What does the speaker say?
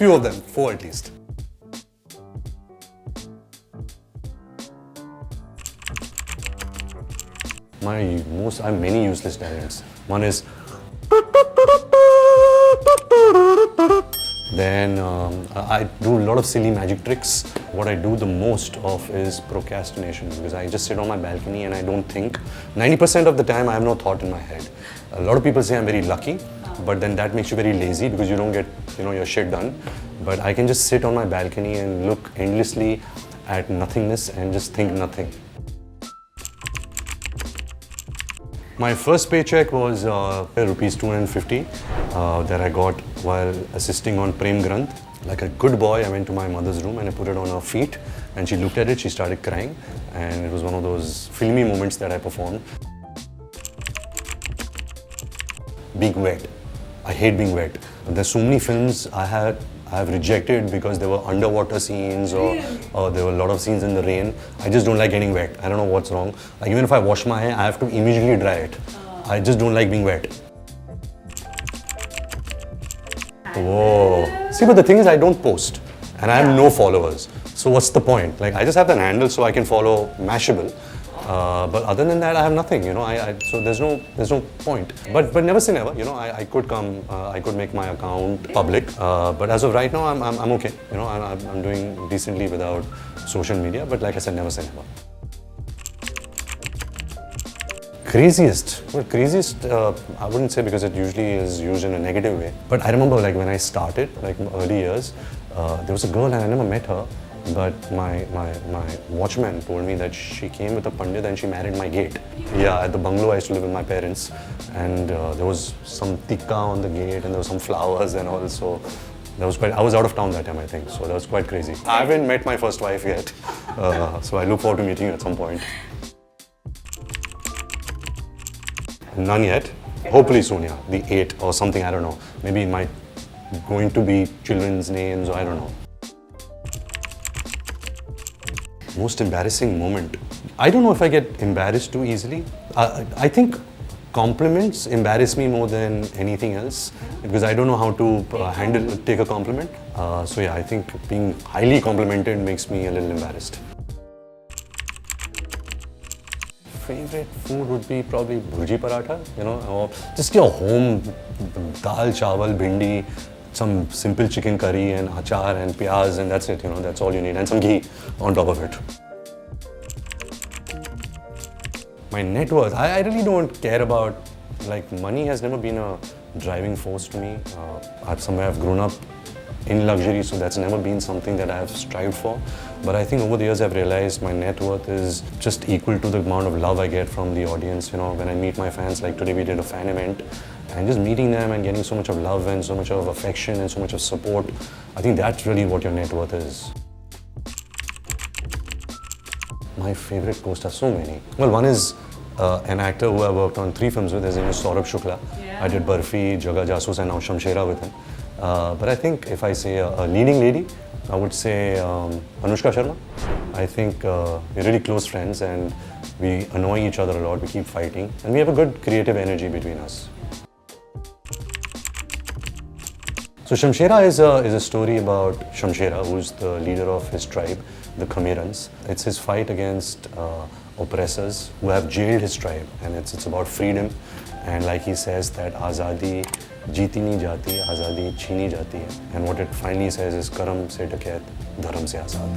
Few of them, 4 at least. I have many useless talents. One is, then I do a lot of silly magic tricks. What I do the most of is procrastination, because I just sit on my balcony and I don't think. 90% of the time I have no thought in my head. A lot of people say I'm very lucky, but then that makes you very lazy because you don't get your shit done. But I can just sit on my balcony and look endlessly at nothingness and just think nothing. My first paycheck was rupees 250 that I got while assisting on Prem Granth. Like a good boy, I went to my mother's room and I put it on her feet, and she looked at it, she started crying, and it was one of those filmy moments that I performed. Being wet. I hate being wet. There's so many films I have rejected because there were underwater scenes or there were a lot of scenes in the rain. I just don't like getting wet. I don't know what's wrong. Like even if I wash my hair, I have to immediately dry it. I just don't like being wet. Whoa. See, but the thing is I don't post and I have no followers. So what's the point? Like I just have that handle so I can follow Mashable. But other than that, I have nothing, so there's no point. But never say never, I could come, I could make my account public. But as of right now, I'm okay. I'm doing decently without social media. But like I said, never say never. Craziest? Well, craziest, I wouldn't say, because it usually is used in a negative way. But I remember like when I started, like early years, there was a girl and I never met her. But my watchman told me that she came with a pandit and she married my gate. Yeah, at the bungalow I used to live with my parents, and there was some tikka on the gate and there were some flowers and all. So that was I was out of town that time, I think. So that was quite crazy. I haven't met my first wife yet, so I look forward to meeting you at some point. None yet. Hopefully soon, yeah. The 8 or something. I don't know. Maybe it might going to be children's names, or I don't know. Most embarrassing moment. I don't know if I get embarrassed too easily. I think compliments embarrass me more than anything else, because I don't know how to take a compliment. So yeah, I think being highly complimented makes me a little embarrassed. Favorite food would be probably bhuji paratha, or just your home dal, chawal, bhindi, some simple chicken curry and achar and pyaz, and that's it, that's all you need, and some ghee on top of it. My net worth, I really don't care about, like, money has never been a driving force to me. I've grown up in luxury, so that's never been something that I have strived for. But I think over the years I've realized my net worth is just equal to the amount of love I get from the audience. When I meet my fans, like today we did a fan event, and just meeting them and getting so much of love and so much of affection and so much of support, I think that's really what your net worth is. My favorite co-star, so many. Well, one is an actor who I worked on 3 films with. His name is Saurabh Shukla. Yeah. I did Barfi, Jaga Jasoos, and now Shamshera with him. But I think if I say a leading lady, I would say Anushka Sharma. I think we're really close friends and we annoy each other a lot. We keep fighting and we have a good creative energy between us. So Shamshera is a story about Shamshera, who's the leader of his tribe, the Khamerans. It's his fight against oppressors who have jailed his tribe, and it's about freedom. And like he says that Azadi jeeti nahi jati, Azadi chini jati hai. And what it finally says is Karam se dakat, Dharam se azad.